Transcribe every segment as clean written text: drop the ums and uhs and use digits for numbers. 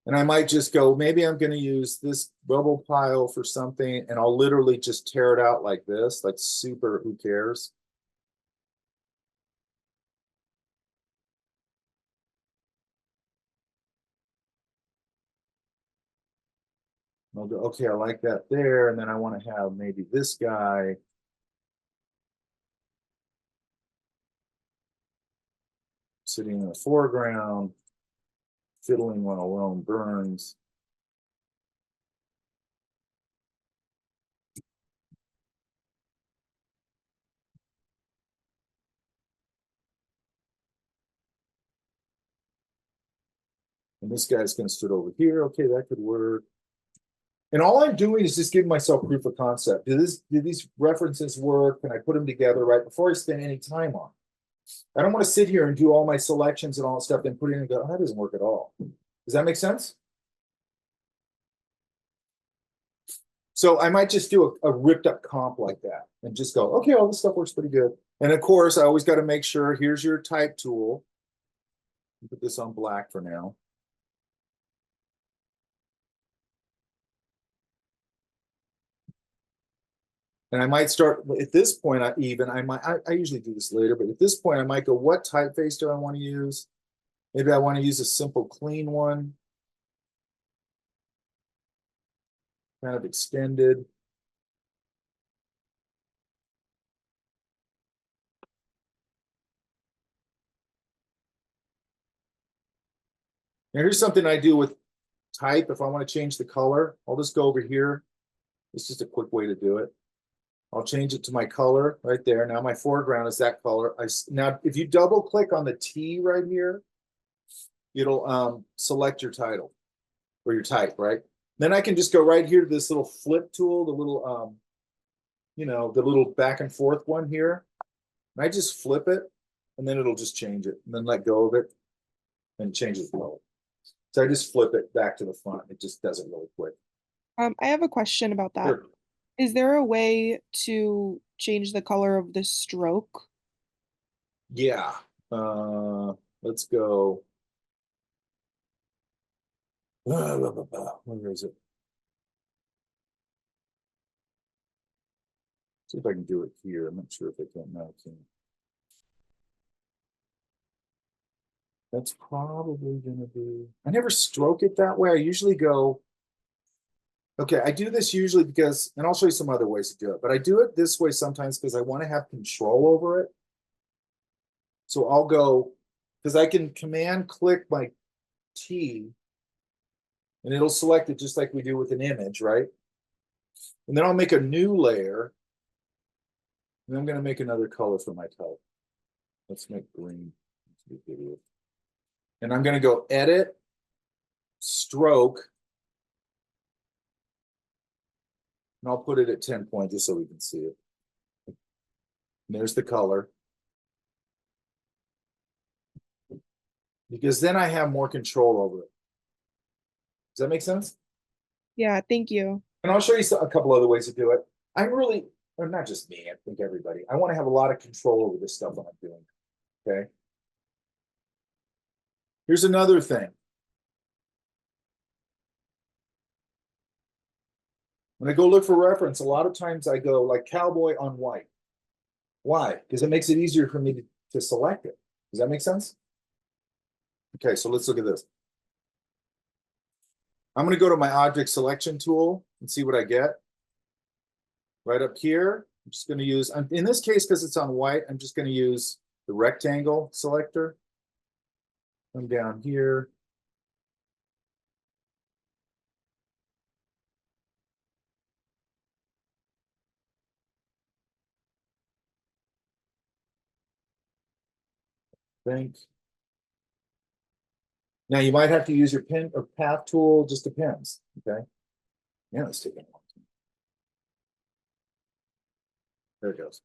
And I might just go, maybe I'm going to use this bubble pile for something, and I'll literally just tear it out like this, like super, who cares? I'll go, okay, I like that there. And then I want to have maybe this guy. Sitting in the foreground, fiddling while Rome burns. And this guy's going to sit over here. Okay, that could work. And all I'm doing is just giving myself proof of concept. Do these references work? Can I put them together right before I spend any time on it? I don't want to sit here and do all my selections and all that stuff, then put it in and go, oh, that doesn't work at all. Does that make sense? So I might just do a ripped up comp like that and just go, okay, all this stuff works pretty good. And of course, I always got to make sure, here's your type tool. Put this on black for now. And I might start at this point. I usually do this later, but at this point, I might go, what typeface do I want to use? Maybe I want to use a simple, clean one, kind of extended. Now, here's something I do with type. If I want to change the color, I'll just go over here. It's just a quick way to do it. I'll change it to my color right there. Now my foreground is that color. Now, if you double click on the T right here, it'll select your title or your type, right? Then I can just go right here to this little flip tool, the little the little back and forth one here. And I just flip it, and then it'll just change it, and then let go of it, and it changes the color. So I just flip it back to the front. It just does it really quick. I have a question about that. Sure. Is there a way to change the color of the stroke? Yeah. Let's go. Where is it? See if I can do it here. I'm not sure if I can. No, I can't. That's probably gonna be. I never stroke it that way. I usually go. Okay, I do this usually because, and I'll show you some other ways to do it, but I do it this way sometimes because I want to have control over it. So I'll go, because I can command click my T and it'll select it just like we do with an image, right? And then I'll make a new layer. And I'm going to make another color for my type. Let's make green. And I'm going to go edit, stroke, and I'll put it at 10 point just so we can see it. And there's the color. Because then I have more control over it. Does that make sense? Yeah, thank you. And I'll show you a couple other ways to do it. I'm really, or not just me, I think everybody, I want to have a lot of control over this stuff when I'm doing it. Okay. Here's another thing. When I go look for reference, a lot of times I go like cowboy on white. Why? Because it makes it easier for me to select it. Does that make sense? Okay, so let's look at this. I'm going to go to my object selection tool and see what I get. Right up here, I'm just going to use, in this case, because it's on white, I'm just going to use the rectangle selector. Come down here. Think. Now you might have to use your pen or path tool, just depends. Okay. Yeah, let's take it. There it goes.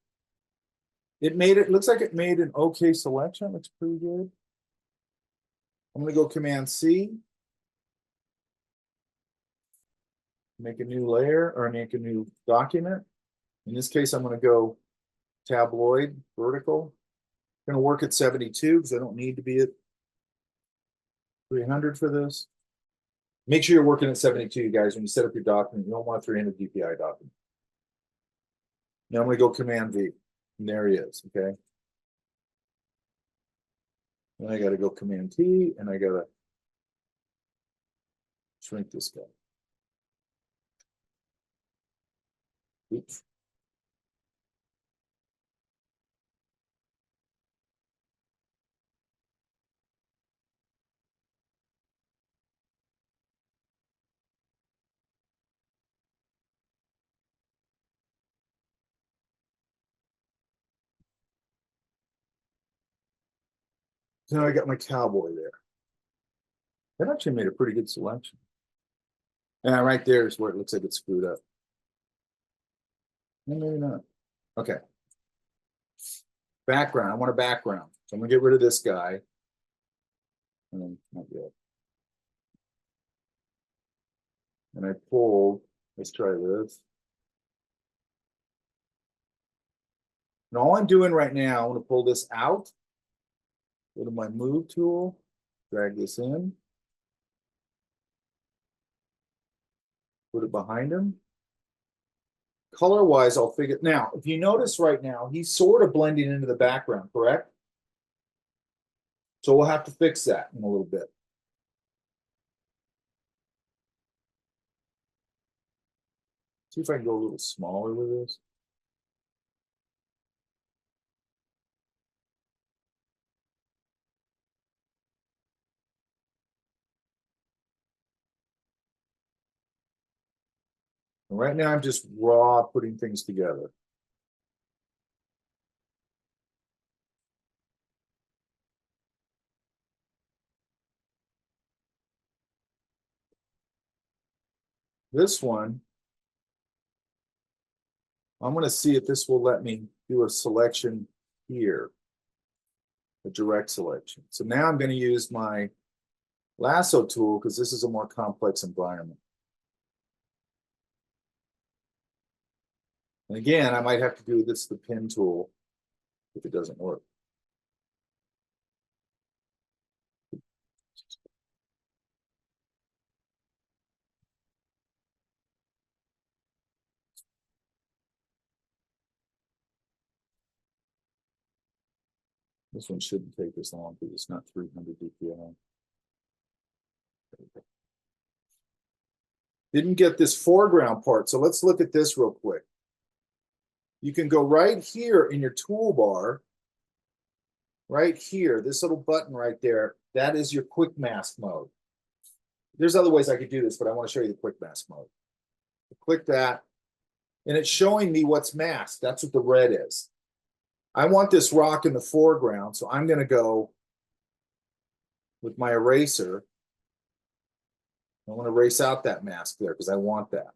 It looks like it made an okay selection. Looks pretty good. I'm going to go Command C. Make a new layer or make a new document. In this case, I'm going to go tabloid vertical. I'm going to work at 72 because I don't need to be at 300 for this. Make sure you're working at 72, you guys, when you set up your document. You don't want a 300 DPI document. Now I'm gonna go Command V, and there he is, okay? Then I gotta go Command T, and I gotta shrink this guy. Oops. So now I got my cowboy there. That actually made a pretty good selection. And right there is where it looks like it's screwed up. No, maybe not. Okay. Background. I want a background. So I'm gonna get rid of this guy. And then not yet. And I pulled. Let's try this. And all I'm doing right now, I'm gonna pull this out. Go to my move tool, drag this in. Put it behind him. Color wise, I'll figure. Now, if you notice right now, he's sort of blending into the background, correct? So we'll have to fix that in a little bit. See if I can go a little smaller with this. And right now, I'm just raw putting things together. This one, I'm going to see if this will let me do a selection here, a direct selection. So now I'm going to use my lasso tool because this is a more complex environment. And again, I might have to do this with the pen tool if it doesn't work. This one shouldn't take this long because it's not 300 DPI. Didn't get this foreground part, so let's look at this real quick. You can go right here in your toolbar, right here, this little button right there, that is your quick mask mode. There's other ways I could do this, but I want to show you the quick mask mode. Click that, and it's showing me what's masked. That's what the red is. I want this rock in the foreground, so I'm going to go with my eraser. I want to erase out that mask there because I want that.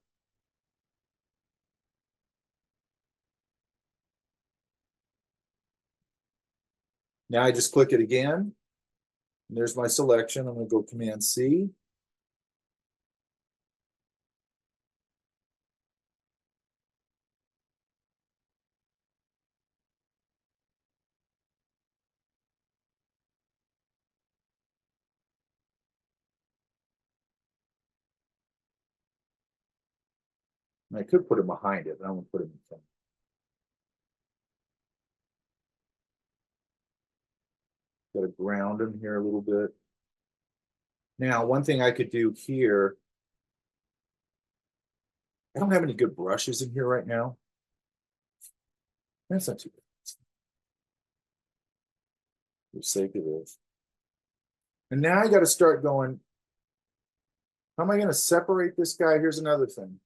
Now I just click it again. And there's my selection. I'm going to go Command C. And I could put it behind it, but I'm going to put it in front. Got to ground him here a little bit. Now, one thing I could do here, I don't have any good brushes in here right now. That's not too bad. For the sake of this. And now I got to start going, how am I going to separate this guy? Here's another thing.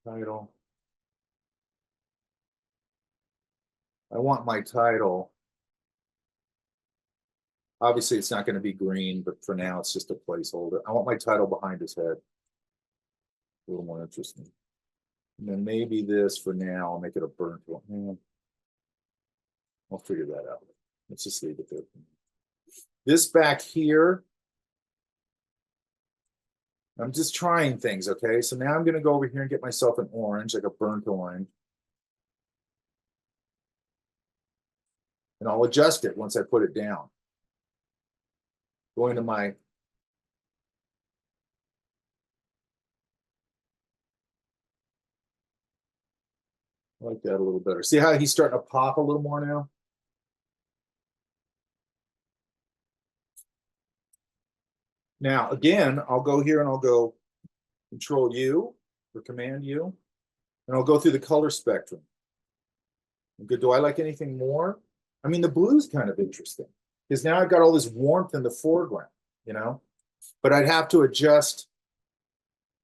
Title. I want my title. Obviously, it's not going to be green, but for now, it's just a placeholder. I want my title behind his head. A little more interesting. And then maybe this for now, I'll make it a burnt one. I'll figure that out. Let's just leave it there. This back here, I'm just trying things, okay? So now I'm going to go over here and get myself an orange, like a burnt orange. And I'll adjust it once I put it down. Going to my I like that a little better. See how he's starting to pop a little more now? Now, again, I'll go here and I'll go Control U or Command U, and I'll go through the color spectrum. Good. Do I like anything more? I mean, the blue's kind of interesting because now I've got all this warmth in the foreground, you know, but I'd have to adjust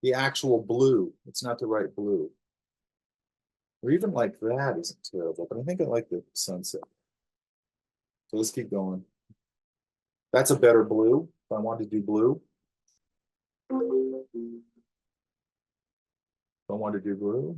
the actual blue. It's not the right blue. Or even like that isn't terrible, but I think I like the sunset. So let's keep going. That's a better blue if I want to do blue. If I want to do blue.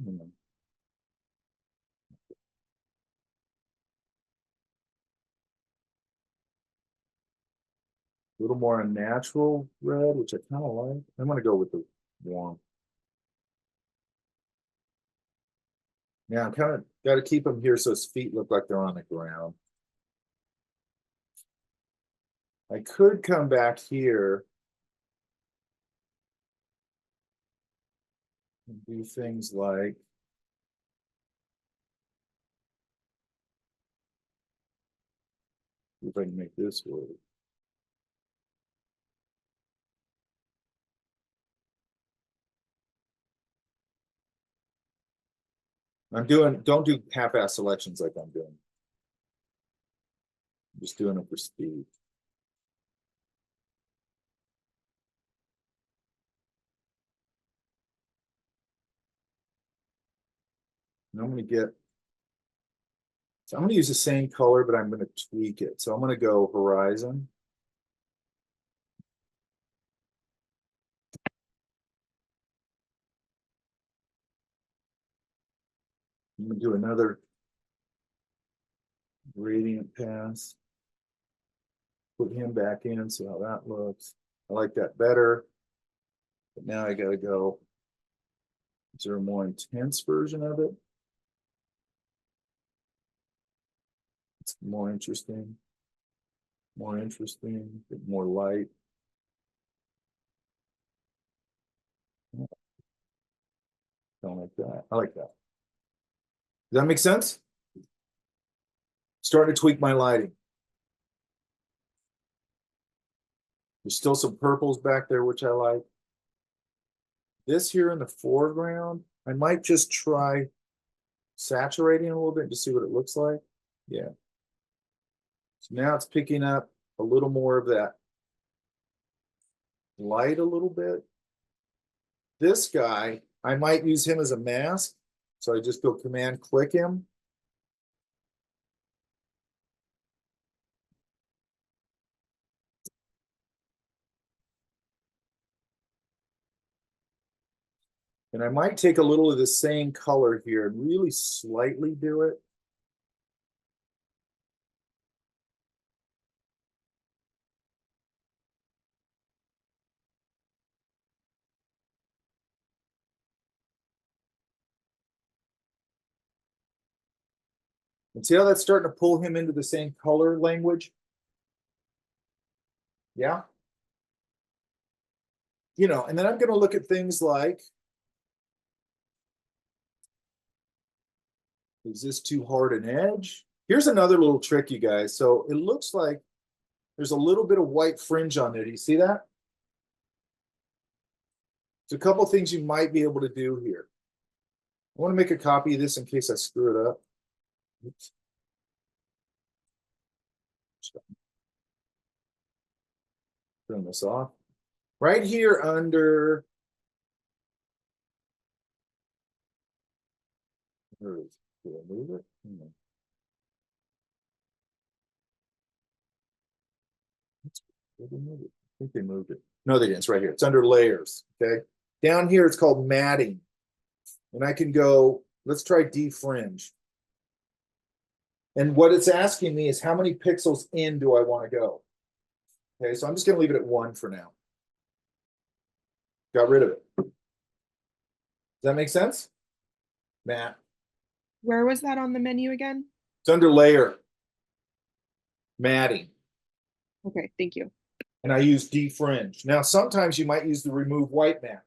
A little more natural red, which I kind of like. I'm going to go with the warm. Yeah, I'm kind of got to keep him here so his feet look like they're on the ground. I could come back here and do things like see if I can make this work. Don't do half-ass selections like I'm doing. I'm just doing it for speed. And I'm going to get, so I'm going to use the same color, but I'm going to tweak it. So I'm going to go horizon. I'm going to do another gradient pass. Put him back in, see how that looks. I like that better. But now I got to go. Is there a more intense version of it? It's more interesting. More interesting, more light. Don't like that. I like that. Does that make sense? Starting to tweak my lighting. There's still some purples back there, which I like. This here in the foreground, I might just try saturating a little bit to see what it looks like. Yeah. So now it's picking up a little more of that light a little bit. This guy, I might use him as a mask. So I just go Command click him. And I might take a little of the same color here and really slightly do it. And see how that's starting to pull him into the same color language? Yeah. You know, and then I'm going to look at things like, is this too hard an edge? Here's another little trick, you guys. So it looks like there's a little bit of white fringe on there. Do you see that? There's a couple things you might be able to do here. I want to make a copy of this in case I screw it up. Oops. Turn this off. Right here under, where is it? Did I move it? Did they move it? I think they moved it. No, they didn't. It's right here. It's under layers. Okay. Down here, it's called matting. And I can go, let's try defringe. And what it's asking me is how many pixels in do I want to go? Okay, so I'm just going to leave it at 1 for now. Got rid of it. Does that make sense? Matt? Where was that on the menu again? It's under layer. matting. Okay, thank you. And I use defringe. Now, sometimes you might use the remove white mat.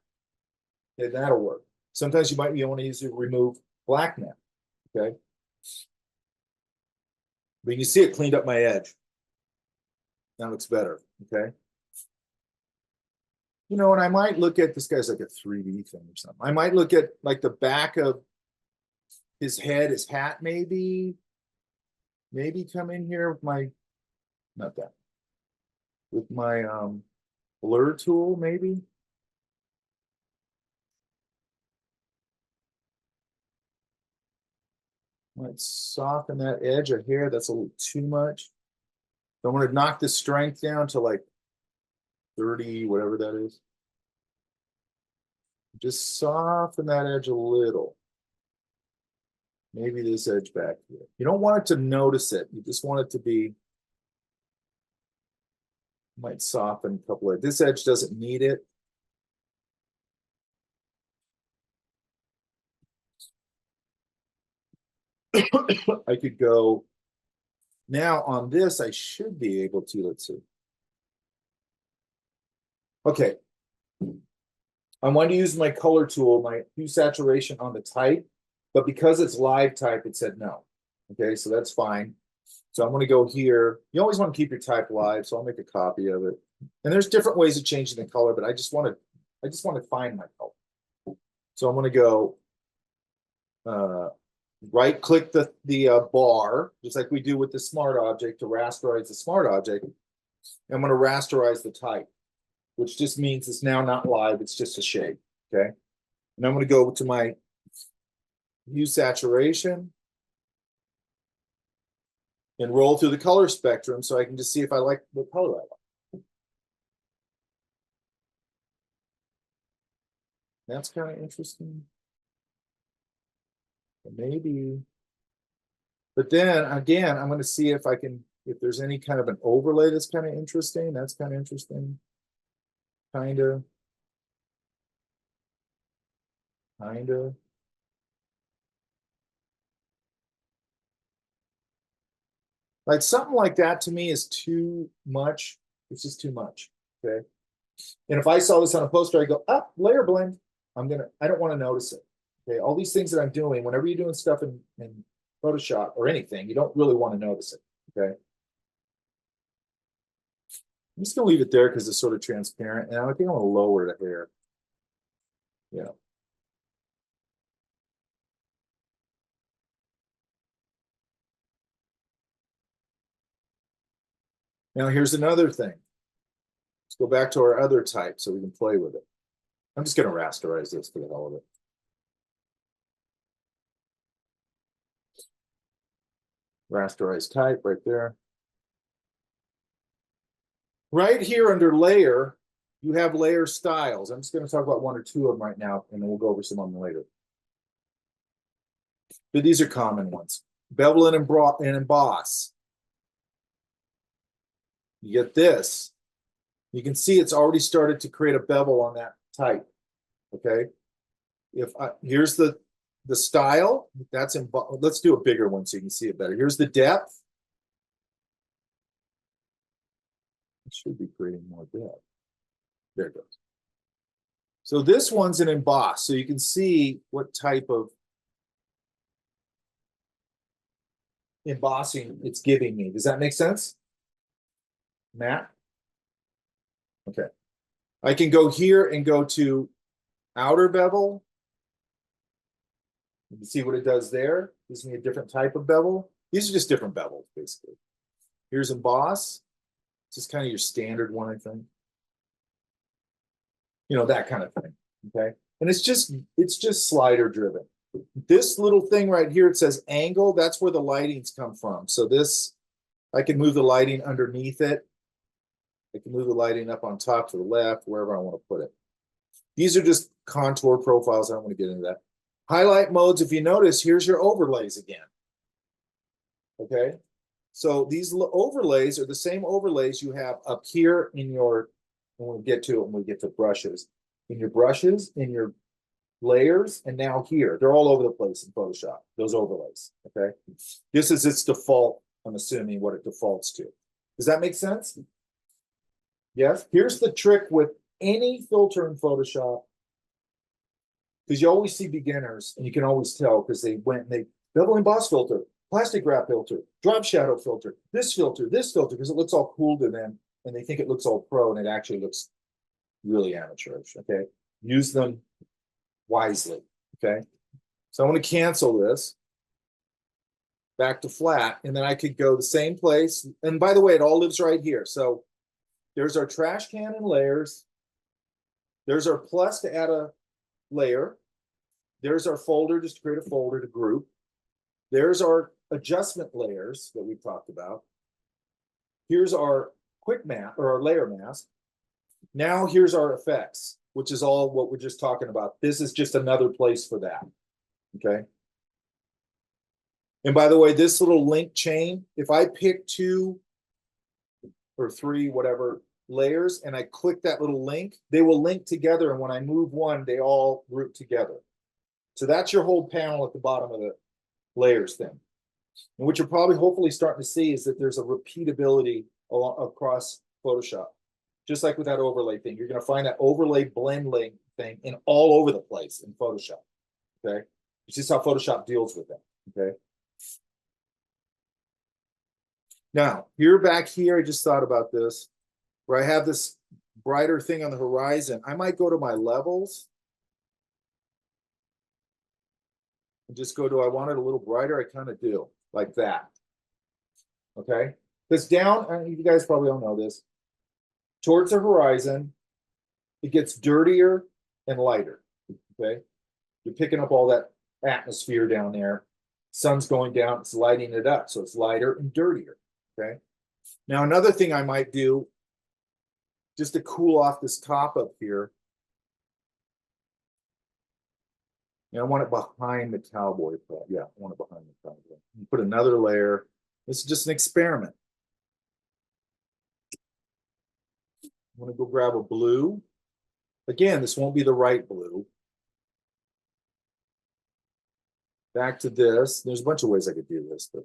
Okay, that'll work. Sometimes you might want to use the remove black mat. Okay. But you can see it cleaned up my edge. Now it's better. Okay. You know, and I might look at this guy's like a 3D thing or something. I might look at like the back of his head, his hat, maybe come in here with my, not that, with my blur tool, maybe. Might soften that edge of hair. That's a little too much. So I'm going to knock the strength down to like 30, whatever that is. Just soften that edge a little. Maybe this edge back here. You don't want it to notice it. You just want it to be, might soften a couple of, this edge doesn't need it. I could go, now on this, I should be able to, let's see. Okay. I want to use my color tool, my hue saturation on the type, but because it's live type, it said no. Okay, so that's fine. So I'm going to go here. You always want to keep your type live, so I'll make a copy of it. And there's different ways of changing the color, but I just want to find my color. So I'm going to go right click the bar, just like we do with the smart object to rasterize the smart object. I'm going to rasterize the type, which just means it's now not live, it's just a shade. Okay. And I'm going to go to my hue saturation and roll through the color spectrum so I can just see if I like what color I like. That's kind of interesting. Maybe. But then again, I'm going to see if I can, if there's any kind of an overlay that's kind of interesting. That's kind of interesting. Kind of. Like something like that to me is too much. It's just too much. Okay. And if I saw this on a poster, I go, up, layer blend. I don't want to notice it. Okay. All these things that I'm doing, whenever you're doing stuff in Photoshop or anything, you don't really want to notice it. Okay. I'm just gonna leave it there because it's sort of transparent. And I think I'm gonna lower the hair. Yeah. Now here's another thing. Let's go back to our other type so we can play with it. I'm just gonna rasterize this for the hell of it. Rasterize type right there. Right here under layer, you have layer styles. I'm just going to talk about one or two of them right now, and then we'll go over some of them later. But these are common ones. Bevel and emboss. You get this. You can see it's already started to create a bevel on that type. Okay. Here's the style. That's let's do a bigger one so you can see it better. Here's the depth. It should be creating more depth. There it goes. So this one's an emboss, so you can see what type of embossing it's giving me. Does that make sense, Matt? Okay. I can go here and go to outer bevel. You can see what it does there. Gives me a different type of bevel. These are just different bevels, basically. Here's emboss. This is kind of your standard one, I think. You know, that kind of thing. Okay. And it's just slider driven. This little thing right here, it says angle, that's where the lighting's come from. So this, I can move the lighting underneath it. I can move the lighting up on top to the left, wherever I want to put it. These are just contour profiles. I don't want to get into that. Highlight modes, if you notice, here's your overlays again. Okay. So these overlays are the same overlays you have up here in your, when we get to it, when we get to brushes. In your brushes, in your layers, and now here. They're all over the place in Photoshop, those overlays. Okay. This is its default, I'm assuming what it defaults to. Does that make sense? Yes. Here's the trick with any filter in Photoshop. Because you always see beginners, and you can always tell because they went and they double emboss filter, plastic wrap filter, drop shadow filter, this filter, because it looks all cool to them, and they think it looks all pro, and it actually looks really amateurish. Okay, use them wisely. Okay, so I'm going to cancel this back to flat, and then I could go the same place. And by the way, it all lives right here. So there's our trash can and layers. There's our plus to add a layer. There's our folder, just to create a folder to group. There's our adjustment layers that we talked about. Here's our quick mask or our layer mask. Now here's our effects, which is all what we're just talking about. This is just another place for that. Okay. And by the way, this little link chain, if I pick 2 or 3, whatever layers, and I click that little link, they will link together. And when I move one, they all group together. So that's your whole panel at the bottom of the layers thing. And what you're probably hopefully starting to see is that there's a repeatability across Photoshop. Just like with that overlay thing, you're going to find that overlay blend link thing in all over the place in Photoshop. Okay. It's just how Photoshop deals with that. Okay. Now, here back here, I just thought about this, where I have this brighter thing on the horizon. I might go to my levels and just go to, I want it a little brighter. I kind of do, like that. Okay? Because down, you guys probably don't know this, towards the horizon, it gets dirtier and lighter. Okay? You're picking up all that atmosphere down there. Sun's going down, it's lighting it up. So it's lighter and dirtier. Okay. Now, another thing I might do, just to cool off this top up here, I want it behind the cowboy. Yeah, I want it behind the cowboy. Put another layer. This is just an experiment. I'm going to go grab a blue. Again, this won't be the right blue. Back to this. There's a bunch of ways I could do this, but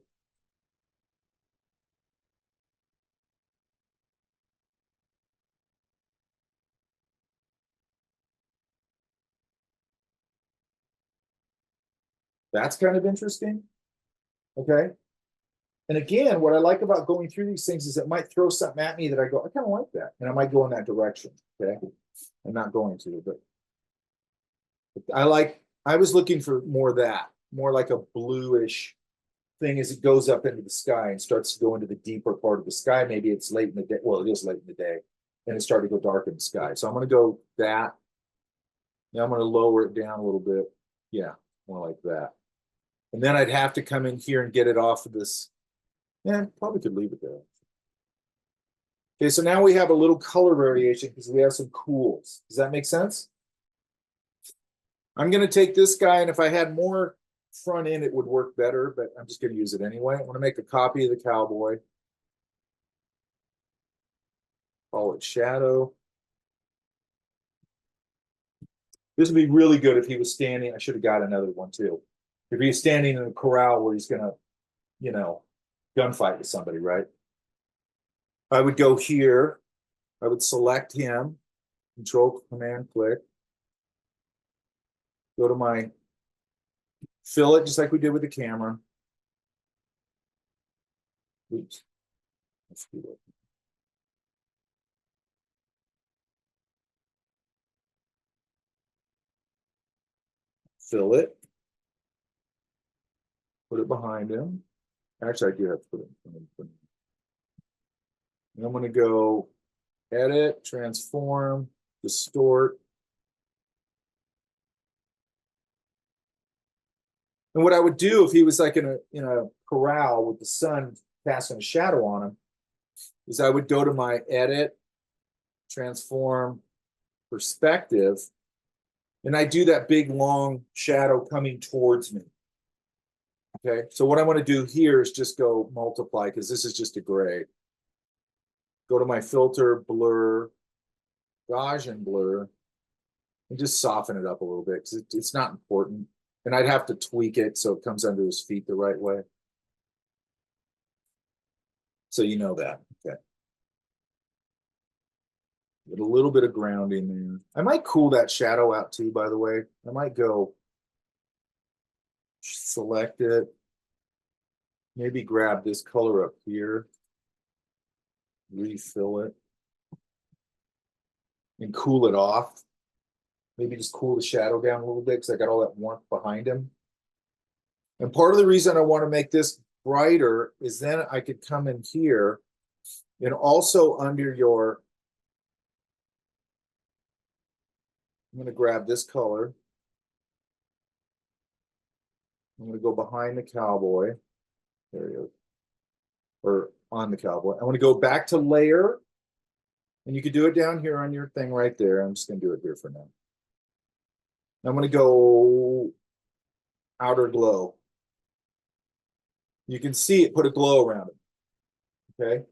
that's kind of interesting. Okay. And again, what I like about going through these things is it might throw something at me that I go, I kind of like that. And I might go in that direction. Okay. I'm not going to, but I was looking for more of that, more like a bluish thing as it goes up into the sky and starts to go into the deeper part of the sky. Maybe it's late in the day. Well, it is late in the day. And it's starting to go dark in the sky. So I'm going to go that. Now I'm going to lower it down a little bit. Yeah, more like that. And then I'd have to come in here and get it off of this. Yeah, probably could leave it there. Okay, so now we have a little color variation because we have some cools. Does that make sense? I'm going to take this guy, and if I had more front end, it would work better, but I'm just going to use it anyway. I want to make a copy of the cowboy. Call it shadow. This would be really good if he was standing. I should have got another one too. If he's standing in a corral where he's going to, you know, gunfight with somebody, right? I would go here. I would select him, Control Command click. Go to my fill it just like we did with the camera. Oops. Let's do it. Fill it. Put it behind him. Actually, I do have to put it in front of him. And I'm going to go edit, transform, distort. And what I would do if he was like in a corral with the sun casting a shadow on him is I would go to my edit, transform, perspective, and I do that big long shadow coming towards me. Okay, so what I want to do here is just go multiply because this is just a gray. Go to my filter, blur, Gaussian blur, and just soften it up a little bit because it's not important. And I'd have to tweak it so it comes under his feet the right way. So you know that. Okay. Get a little bit of grounding there. I might cool that shadow out too, by the way. I might go select it. Maybe grab this color up here. Refill it. And cool it off. Maybe just cool the shadow down a little bit because I got all that warmth behind him. And part of the reason I want to make this brighter is then I could come in here and also under your, I'm going to grab this color. I'm going to go behind the cowboy. There you go. Or on the cowboy. I want to go back to layer. And you could do it down here on your thing right there. I'm just going to do it here for now. I'm going to go outer glow. You can see it put a glow around it. Okay.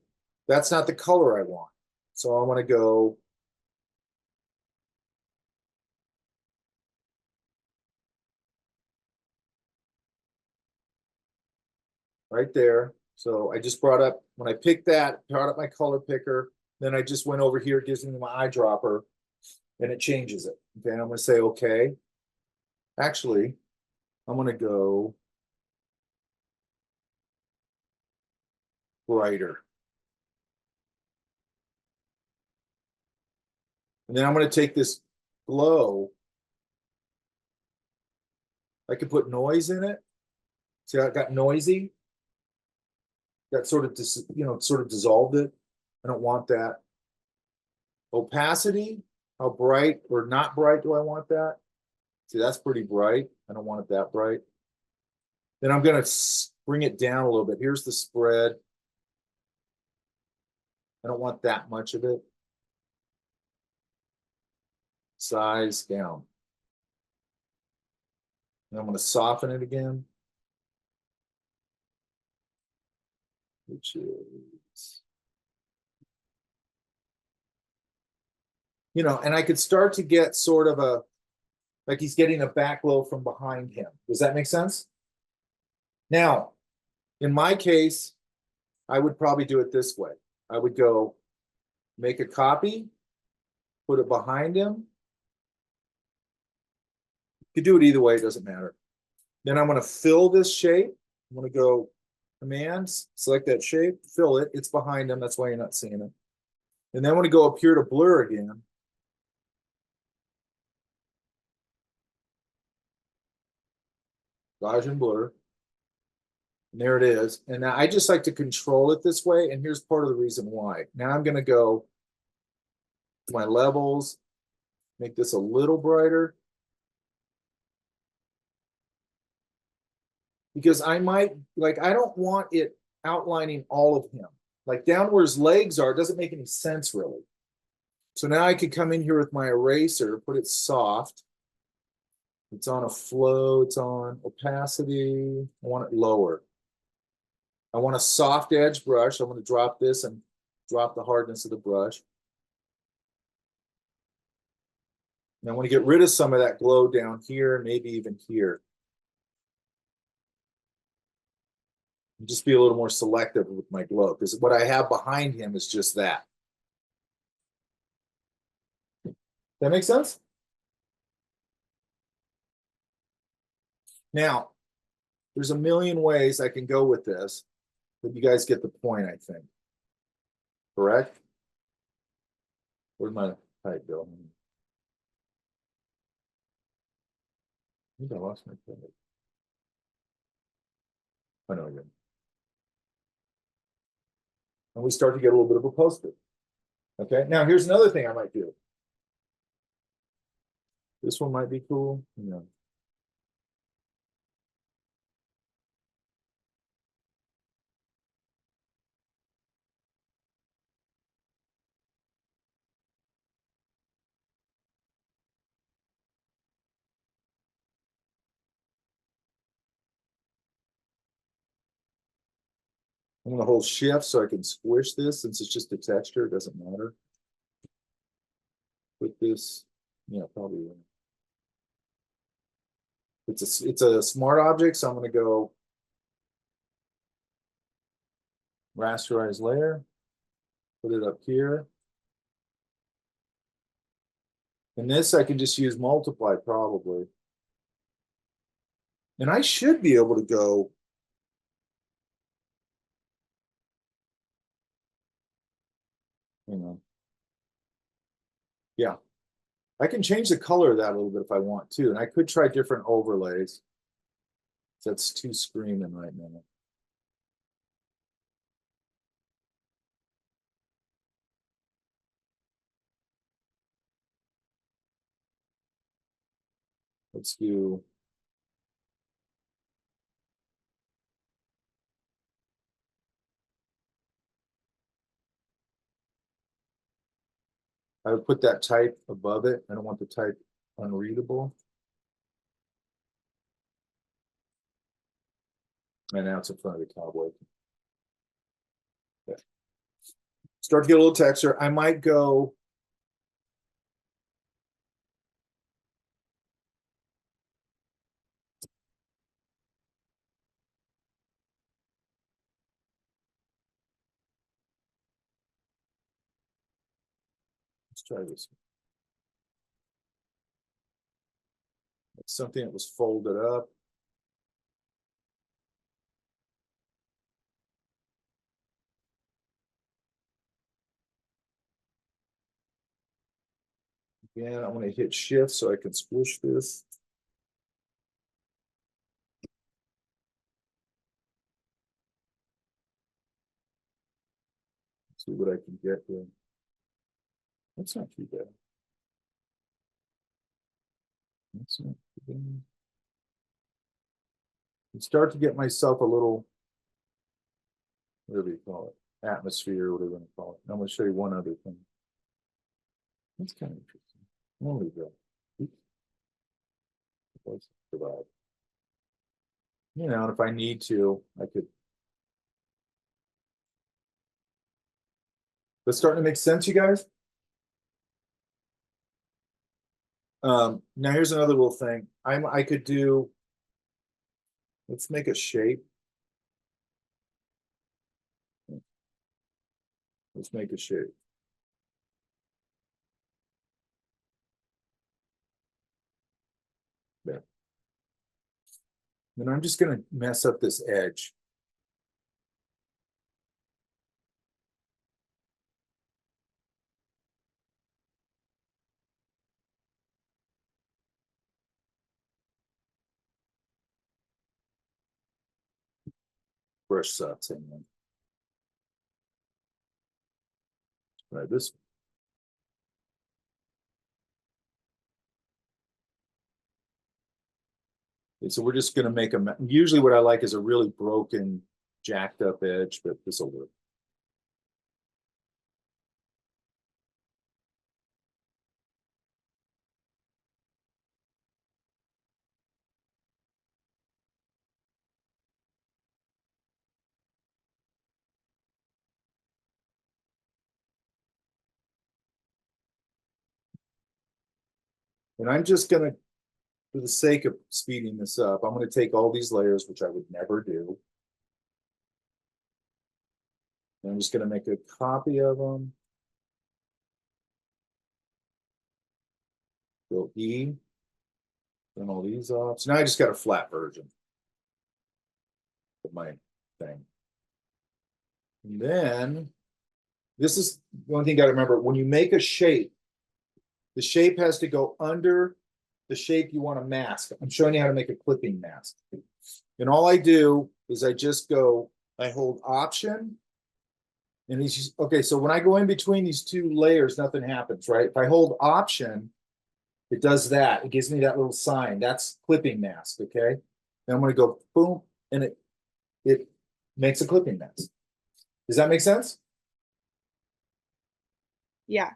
That's not the color I want. So I want to go right there. So I just brought up, when I picked that, brought up my color picker, then I just went over here, it gives me my eyedropper, and it changes it. Okay, and I'm going to say, okay. Actually, I'm going to go brighter. And then I'm going to take this glow. I could put noise in it. See how it got noisy? That sort of, sort of dissolved it. I don't want that. Opacity, how bright or not bright do I want that? See, that's pretty bright. I don't want it that bright. Then I'm going to bring it down a little bit. Here's the spread. I don't want that much of it. Size down. And I'm going to soften it again. Which is, and I could start to get sort of a, like he's getting a back glow from behind him. Does that make sense? Now, in my case, I would probably do it this way. I would go make a copy, put it behind him. You could do it either way, it doesn't matter. Then I'm going to fill this shape. I'm going to go commands, select that shape, fill it. It's behind him. That's why you're not seeing it. And then I'm going to go up here to blur again. Gaussian blur. And there it is. And now I just like to control it this way. And here's part of the reason why. Now I'm going to go to my levels, make this a little brighter. Because I might, I don't want it outlining all of him. Like down where his legs are, it doesn't make any sense really. So now I could come in here with my eraser, put it soft. It's on a flow, it's on opacity. I want it lower. I want a soft edge brush. I'm going to drop this and drop the hardness of the brush. And I want to get rid of some of that glow down here, maybe even here. And just be a little more selective with my glow, because what I have behind him is just that. That makes sense? Now, there's a million ways I can go with this, but you guys get the point, I think. Correct? Where's my type go? I think I lost my type. I know I didn't. And we start to get a little bit of a post-it. Okay, now here's another thing I might do. This one might be cool. Yeah. I'm going to hold shift so I can squish this. Since it's just a texture, it doesn't matter. Put this, yeah, probably. It's a smart object, so I'm going to go rasterize layer, put it up here. And this I can just use multiply probably. And I should be able to go. Hang on. Yeah. I can change the color of that a little bit if I want to. And I could try different overlays. That's too screaming right now. Let's do. I would put that type above it. I don't want the type unreadable. And now it's in front of the cowboy. Okay. Start to get a little texture. I might go. Let's try this. It's something that was folded up. Again, I'm going to hit shift so I can squish this. See what I can get here. That's not too bad. That's not too bad. And start to get myself a little, whatever you call it, atmosphere, whatever you want to call it. I'm going to show you one other thing. That's kind of interesting. Only go. Provide. You know, and if I need to, I could. That's starting to make sense, you guys? Now here's another little thing. I could do. Let's make a shape. Let's make a shape. There. And I'm just going to mess up this edge. Brush sucks anyway. Try this one. And so we're just going to make a. Usually, what I like is a really broken, jacked up edge, but this will work. And I'm just going to, for the sake of speeding this up, I'm going to take all these layers, which I would never do. And I'm just going to make a copy of them. Go E. Turn all these off. So now I just got a flat version of my thing. And then this is one thing you got to remember. When you make a shape, the shape has to go under the shape you want to mask. I'm showing you how to make a clipping mask. And all I do is I just go, I hold Option. And he's just, okay, so when I go in between these two layers, nothing happens, right? If I hold Option, it does that. It gives me that little sign. That's clipping mask, okay? And I'm going to go boom, and it makes a clipping mask. Does that make sense? Yeah.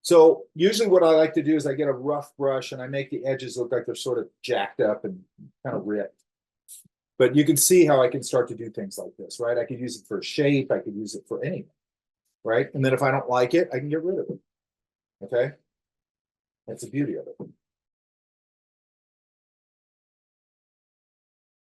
So usually what I like to do is I get a rough brush and I make the edges look like they're sort of jacked up and kind of ripped. But you can see how I can start to do things like this, right? I could use it for shape. I could use it for anything, right? And then if I don't like it, I can get rid of it. Okay? That's the beauty of it.